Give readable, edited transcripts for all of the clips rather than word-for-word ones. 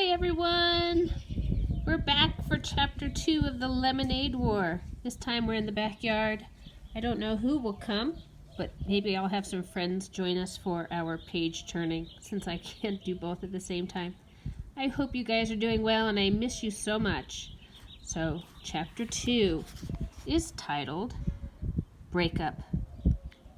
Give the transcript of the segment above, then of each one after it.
Hi everyone! We're back for chapter 2 of the Lemonade War. This time we're in the backyard. I don't know who will come, but maybe I'll have some friends join us for our page turning since I can't do both at the same time. I hope you guys are doing well and I miss you so much. So, chapter 2 is titled Breakup.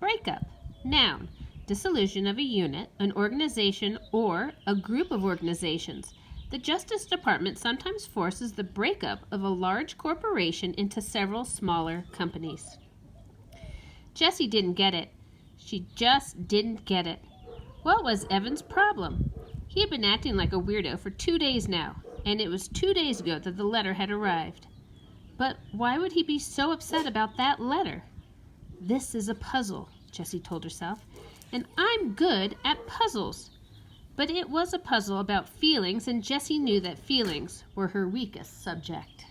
Breakup. Noun. Dissolution of a unit, an organization, or a group of organizations. The Justice Department sometimes forces the breakup of a large corporation into several smaller companies. Jessie didn't get it. She just didn't get it. What was Evan's problem? He had been acting like a weirdo for 2 days now, and it was 2 days ago that the letter had arrived. But why would he be so upset about that letter? This is a puzzle, Jessie told herself, and I'm good at puzzles. But it was a puzzle about feelings, and Jessie knew that feelings were her weakest subject.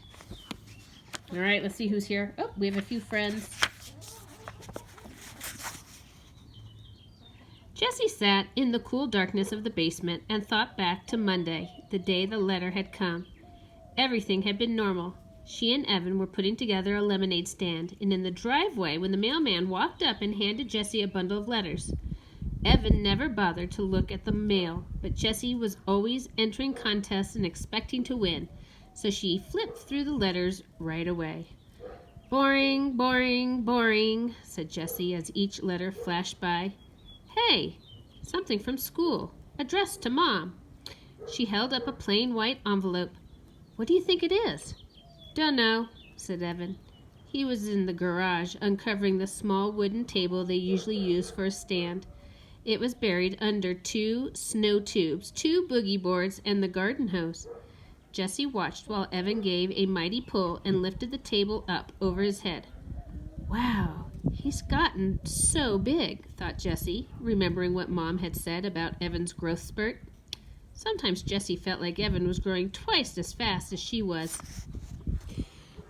All right, let's see who's here. Oh, we have a few friends. Jessie sat in the cool darkness of the basement and thought back to Monday, the day the letter had come. Everything had been normal. She and Evan were putting together a lemonade stand, and in the driveway when the mailman walked up and handed Jessie a bundle of letters. Evan never bothered to look at the mail, but Jessie was always entering contests and expecting to win, so she flipped through the letters right away. Boring, boring, boring, said Jessie as each letter flashed by. Hey, something from school, addressed to Mom. She held up a plain white envelope. What do you think it is? Dunno, said Evan. He was in the garage, uncovering the small wooden table they usually use for a stand. It was buried under 2 snow tubes, 2 boogie boards, and the garden hose. Jessie watched while Evan gave a mighty pull and lifted the table up over his head. Wow, he's gotten so big, thought Jessie, remembering what Mom had said about Evan's growth spurt. Sometimes Jessie felt like Evan was growing twice as fast as she was.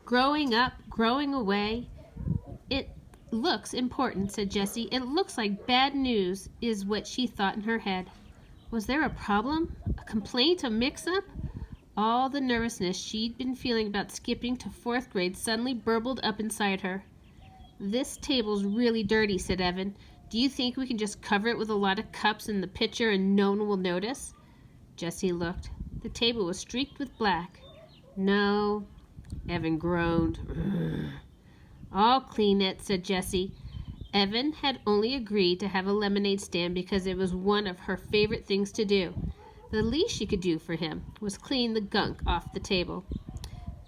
Growing up, growing away. It looks important, said Jessie. It looks like bad news is what she thought in her head. Was there a problem? A complaint? A mix-up? All the nervousness she'd been feeling about skipping to 4th grade suddenly burbled up inside her. This table's really dirty, said Evan. Do you think we can just cover it with a lot of cups in the pitcher and no one will notice? Jessie looked. The table was streaked with black. No. Evan groaned. Ugh. I'll clean it, said Jessie. Evan had only agreed to have a lemonade stand because it was one of her favorite things to do. The least she could do for him was clean the gunk off the table.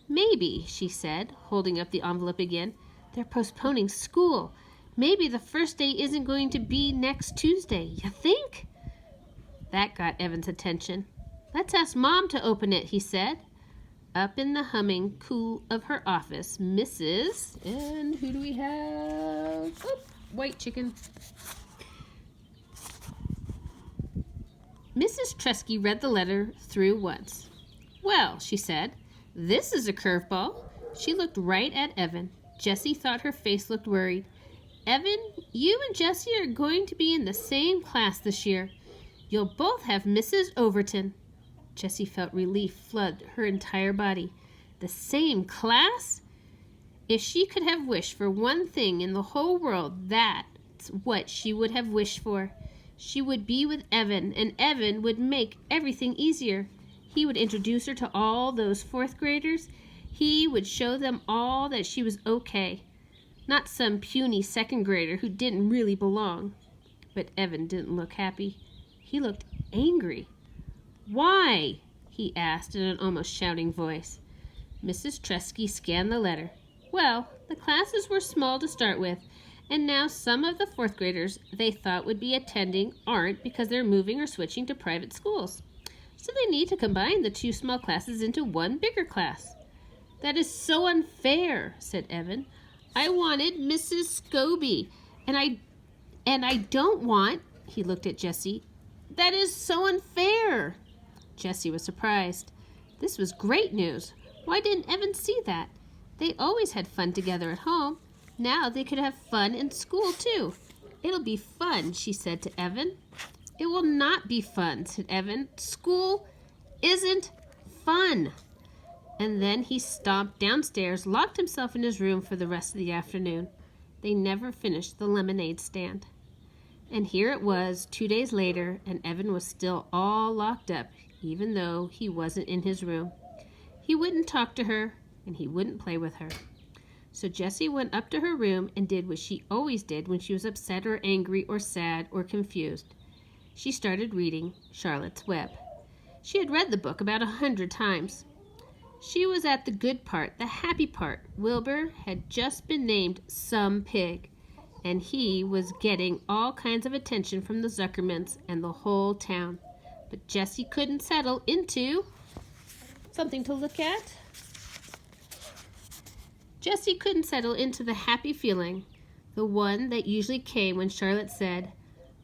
Maybe, she said, holding up the envelope again, they're postponing school. Maybe the first day isn't going to be next Tuesday. You think? That got Evan's attention. Let's ask Mom to open it, he said. Up in the humming cool of her office, Mrs. And who do we have? Oh, white chicken. Mrs. Tresky read the letter through once. Well, she said, this is a curveball. She looked right at Evan. Jessie thought her face looked worried. Evan, you and Jessie are going to be in the same class this year. You'll both have Mrs. Overton. Jessie felt relief flood her entire body. The same class? If she could have wished for one thing in the whole world, that's what she would have wished for. She would be with Evan, and Evan would make everything easier. He would introduce her to all those 4th graders. He would show them all that she was okay. Not some puny 2nd grader who didn't really belong. But Evan didn't look happy. He looked angry. Why? He asked in an almost shouting voice. Mrs. Tresky scanned the letter. Well, the classes were small to start with, and now some of the 4th graders they thought would be attending aren't because they're moving or switching to private schools. So they need to combine the 2 small classes into one bigger class. That is so unfair, said Evan. I wanted Mrs. Scobie, and I don't want, he looked at Jessie. That is so unfair. Jessie was surprised. This was great news. Why didn't Evan see that? They always had fun together at home. Now they could have fun in school, too. It'll be fun, she said to Evan. It will not be fun, said Evan. School isn't fun. And then he stomped downstairs, locked himself in his room for the rest of the afternoon. They never finished the lemonade stand. And here it was 2 days later, and Evan was still all locked up, even though he wasn't in his room. He wouldn't talk to her, and he wouldn't play with her. So Jessie went up to her room and did what she always did when she was upset or angry or sad or confused. She started reading Charlotte's Web. She had read the book about 100 times. She was at the good part, the happy part. Wilbur had just been named some pig, and he was getting all kinds of attention from the Zuckermans and the whole town. But Jessie couldn't settle into something to look at. Jessie couldn't settle into the happy feeling, the one that usually came when Charlotte said,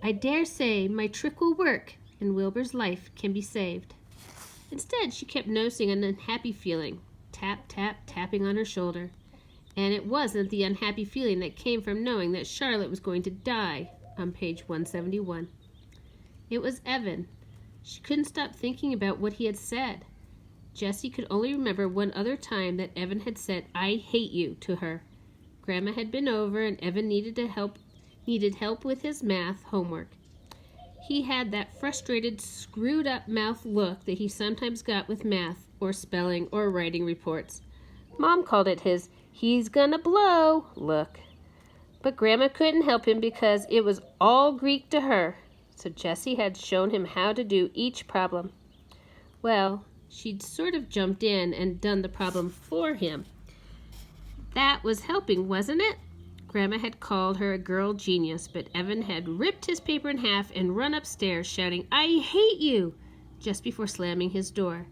"I dare say my trick will work and Wilbur's life can be saved." Instead, she kept noticing an unhappy feeling, tap, tap, tapping on her shoulder. And it wasn't the unhappy feeling that came from knowing that Charlotte was going to die on page 171. It was Evan. She couldn't stop thinking about what he had said. Jessie could only remember one other time that Evan had said, "I hate you," to her. Grandma had been over and Evan needed help with his math homework. He had that frustrated, screwed-up mouth look that he sometimes got with math or spelling or writing reports. Mom called it his "he's gonna blow" look. But Grandma couldn't help him because it was all Greek to her, so Jessie had shown him how to do each problem. Well, she'd sort of jumped in and done the problem for him. That was helping, wasn't it? Grandma had called her a girl genius, but Evan had ripped his paper in half and run upstairs shouting, "I hate you," just before slamming his door.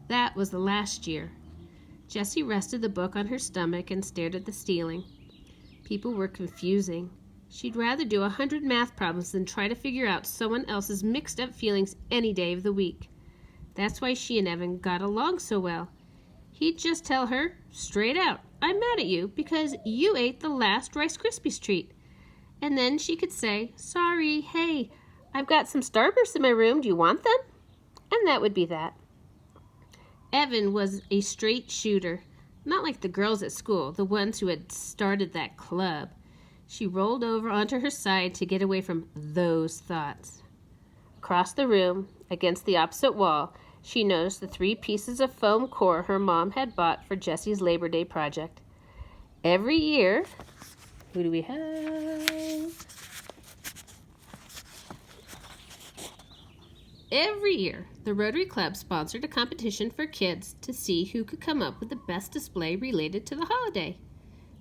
That was the last year. Jessie rested the book on her stomach and stared at the ceiling. People were confusing. She'd rather do 100 math problems than try to figure out someone else's mixed up feelings any day of the week. That's why she and Evan got along so well. He'd just tell her, straight out, "I'm mad at you because you ate the last Rice Krispies treat." And then she could say, "Sorry, hey, I've got some Starbursts in my room. Do you want them?" And that would be that. Evan was a straight shooter, not like the girls at school, the ones who had started that club. She rolled over onto her side to get away from those thoughts. Across the room, against the opposite wall, she noticed the 3 pieces of foam core her mom had bought for Jessie's Labor Day project. Every year, who do we have? Every year, the Rotary Club sponsored a competition for kids to see who could come up with the best display related to the holiday.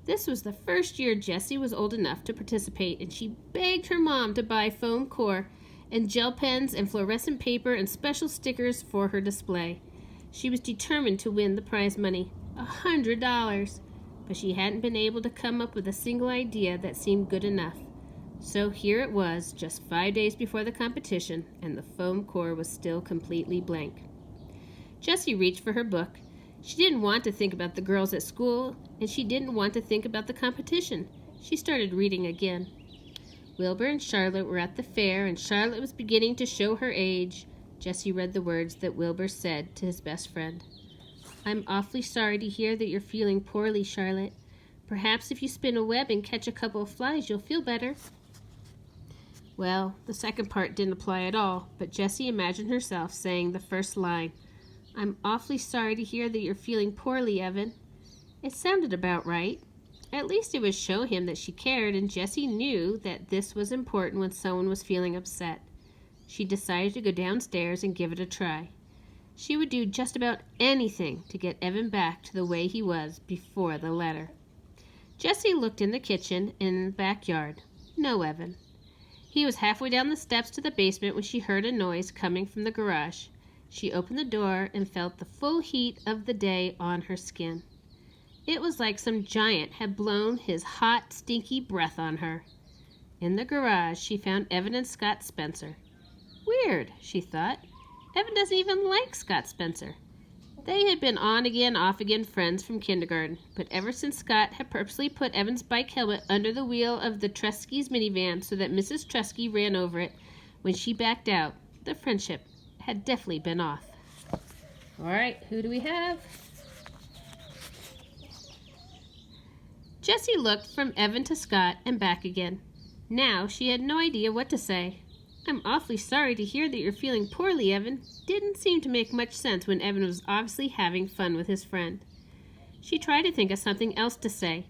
This was the first year Jessie was old enough to participate, and she begged her mom to buy foam core and gel pens and fluorescent paper and special stickers for her display. She was determined to win the prize money, $100, but she hadn't been able to come up with a single idea that seemed good enough. So here it was, just 5 days before the competition, and the foam core was still completely blank. Jessie reached for her book. She didn't want to think about the girls at school, and she didn't want to think about the competition. She started reading again. Wilbur and Charlotte were at the fair, and Charlotte was beginning to show her age. Jessie read the words that Wilbur said to his best friend. "I'm awfully sorry to hear that you're feeling poorly, Charlotte. Perhaps if you spin a web and catch a couple of flies, you'll feel better." Well, the second part didn't apply at all, but Jessie imagined herself saying the first line, "I'm awfully sorry to hear that you're feeling poorly, Evan." It sounded about right. At least it would show him that she cared, and Jessie knew that this was important when someone was feeling upset. She decided to go downstairs and give it a try. She would do just about anything to get Evan back to the way he was before the letter. Jessie looked in the kitchen and in the backyard. No Evan. He was halfway down the steps to the basement when she heard a noise coming from the garage. She opened the door and felt the full heat of the day on her skin. It was like some giant had blown his hot, stinky breath on her. In the garage, she found Evan and Scott Spencer. Weird, she thought. Evan doesn't even like Scott Spencer. They had been on-again, off-again friends from kindergarten, but ever since Scott had purposely put Evan's bike helmet under the wheel of the Treskys minivan so that Mrs. Tresky ran over it when she backed out, the friendship had definitely been off. All right, who do we have? Jessie looked from Evan to Scott and back again. Now she had no idea what to say. I'm awfully sorry to hear that you're feeling poorly, Evan. Didn't seem to make much sense when Evan was obviously having fun with his friend. She tried to think of something else to say.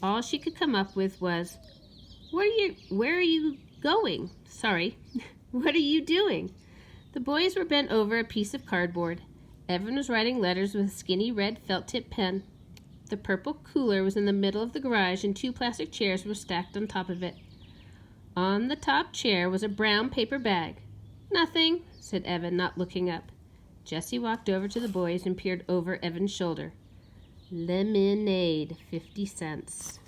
All she could come up with was, Where are you going? Sorry. What are you doing? The boys were bent over a piece of cardboard. Evan was writing letters with a skinny red felt-tip pen. The purple cooler was in the middle of the garage and 2 plastic chairs were stacked on top of it. On the top chair was a brown paper bag. Nothing, said Evan, not looking up. Jessie walked over to the boys and peered over Evan's shoulder. Lemonade, 50 cents.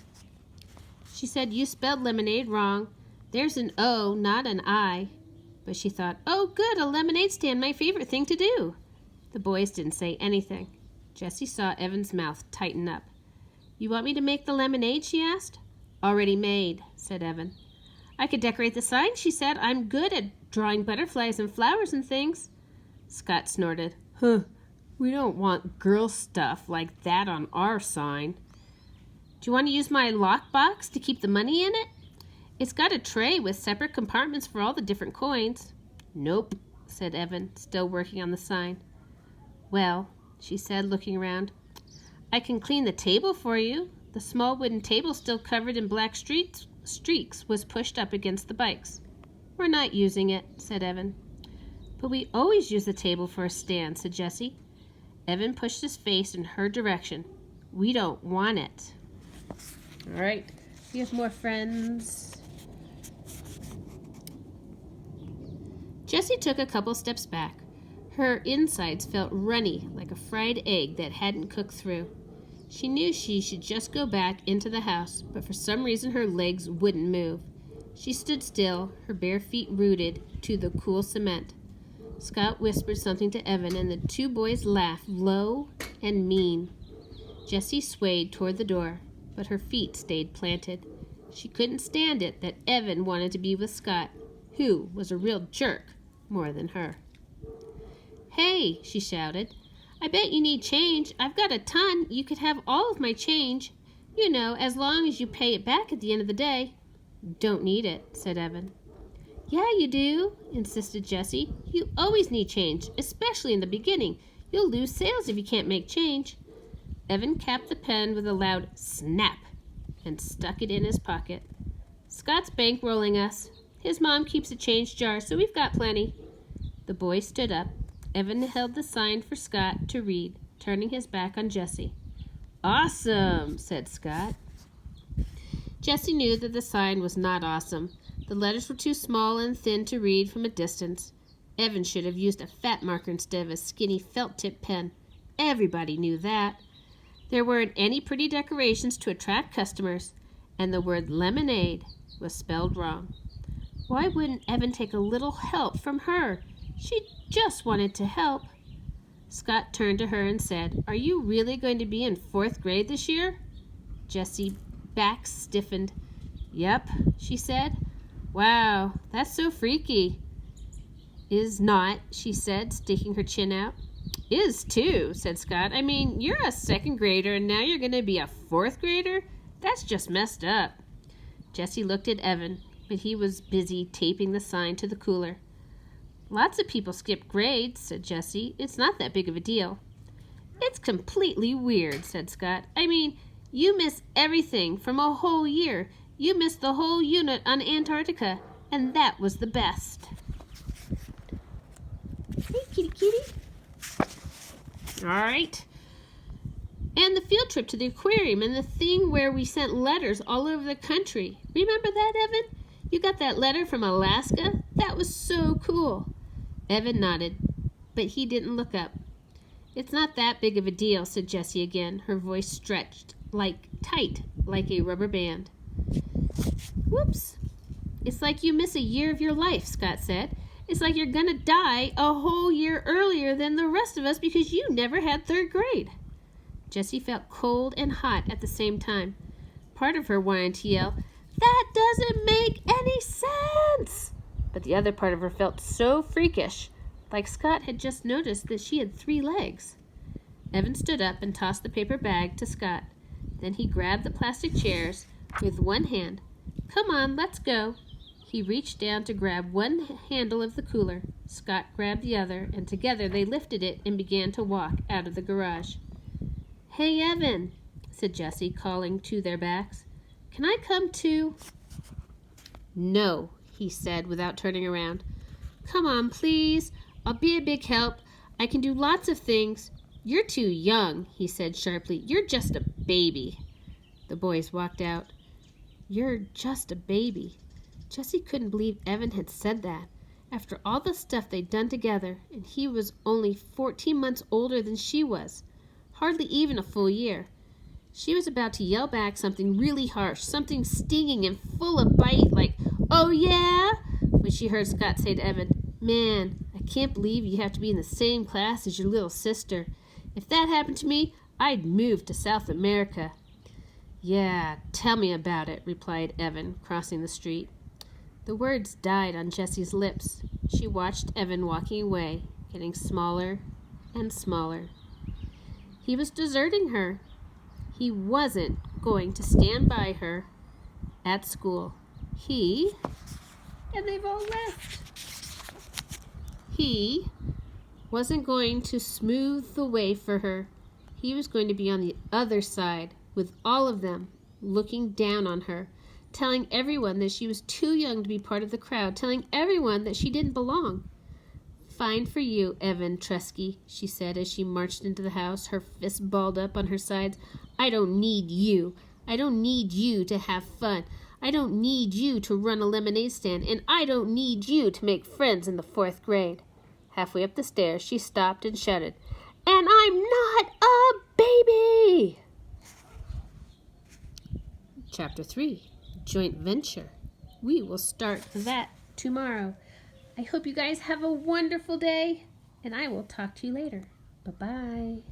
She said, You spelled lemonade wrong. There's an O, not an I. But she thought, Oh, good, a lemonade stand, my favorite thing to do. The boys didn't say anything. Jessie saw Evan's mouth tighten up. You want me to make the lemonade, she asked. Already made, said Evan. I could decorate the sign, she said. I'm good at drawing butterflies and flowers and things. Scott snorted. Huh, we don't want girl stuff like that on our sign. Do you want to use my lockbox to keep the money in it? It's got a tray with separate compartments for all the different coins. Nope, said Evan, still working on the sign. Well, she said, looking around, I can clean the table for you. The small wooden table, still covered in black streaks, was pushed up against the bikes. We're not using it, said Evan. But we always use the table for a stand, said Jessie. Evan pushed his face in her direction. We don't want it. All right, we have more friends. Jessie took a couple steps back. Her insides felt runny like a fried egg that hadn't cooked through. She knew she should just go back into the house, but for some reason her legs wouldn't move. She stood still, her bare feet rooted to the cool cement. Scott whispered something to Evan, and the 2 boys laughed low and mean. Jessie swayed toward the door, but her feet stayed planted. She couldn't stand it that Evan wanted to be with Scott, who was a real jerk more than her. Hey, she shouted. I bet you need change. I've got a ton. You could have all of my change. You know, as long as you pay it back at the end of the day. Don't need it, said Evan. Yeah, you do, insisted Jessie. You always need change, especially in the beginning. You'll lose sales if you can't make change. Evan capped the pen with a loud snap and stuck it in his pocket. Scott's bankrolling us. His mom keeps a change jar, so we've got plenty. The boy stood up. Evan held the sign for Scott to read, turning his back on Jessie. Awesome, said Scott. Jessie knew that the sign was not awesome. The letters were too small and thin to read from a distance. Evan should have used a fat marker instead of a skinny felt-tip pen. Everybody knew that. There weren't any pretty decorations to attract customers, and the word lemonade was spelled wrong. Why wouldn't Evan take a little help from her? She just wanted to help. Scott turned to her and said, Are you really going to be in 4th grade this year? Jessie's back stiffened. Yep, she said. Wow, that's so freaky. Is not, she said, sticking her chin out. Is too, said Scott. I mean, you're a 2nd grader and now you're going to be a 4th grader? That's just messed up. Jessie looked at Evan, but he was busy taping the sign to the cooler. Lots of people skip grades, said Jessie. It's not that big of a deal. It's completely weird, said Scott. I mean, you miss everything from a whole year. You missed the whole unit on Antarctica, and that was the best. Hey, kitty, kitty. All right. And the field trip to the aquarium and the thing where we sent letters all over the country. Remember that, Evan? You got that letter from Alaska? That was so cool. Evan nodded, but he didn't look up. It's not that big of a deal, said Jessie again, her voice stretched tight like a rubber band. Whoops. It's like you miss a year of your life, Scott said. It's like you're gonna die a whole year earlier than the rest of us because you never had 3rd grade. Jessie felt cold and hot at the same time. Part of her wanted to yell, That doesn't make any sense! But the other part of her felt so freakish. like Scott had just noticed that she had 3 legs. Evan stood up and tossed the paper bag to Scott. Then he grabbed the plastic chairs with one hand. "Come on, let's go." He reached down to grab one handle of the cooler. Scott grabbed the other, and together they lifted it and began to walk out of the garage. "Hey, Evan," said Jessie, calling to their backs. "Can I come too?" "No," he said without turning around. "Come on, please. I'll be a big help. I can do lots of things." "You're too young," he said sharply. "You're just a baby." The boys walked out. "You're just a baby." Jessie couldn't believe Evan had said that. After all the stuff they'd done together, and he was only 14 months older than she was. Hardly even a full year. She was about to yell back something really harsh, something stinging and full of bite, like, "Oh yeah?" when she heard Scott say to Evan, "Man, I can't believe you have to be in the same class as your little sister. If that happened to me, I'd move to South America." "Yeah, tell me about it," replied Evan, crossing the street. The words died on Jessie's lips. She watched Evan walking away, getting smaller and smaller. He was deserting her. He wasn't going to stand by her at school. And they've all left. He wasn't going to smooth the way for her. He was going to be on the other side with all of them, looking down on her, telling everyone that she was too young to be part of the crowd, telling everyone that she didn't belong. "Fine for you, Evan Tresky," she said as she marched into the house, her fists balled up on her sides. "I don't need you. I don't need you to have fun. I don't need you to run a lemonade stand, and I don't need you to make friends in the 4th grade. Halfway up the stairs, she stopped and shouted, "And I'm not a baby!" Chapter 3, Joint Venture. We will start that tomorrow. I hope you guys have a wonderful day, and I will talk to you later. Bye-bye.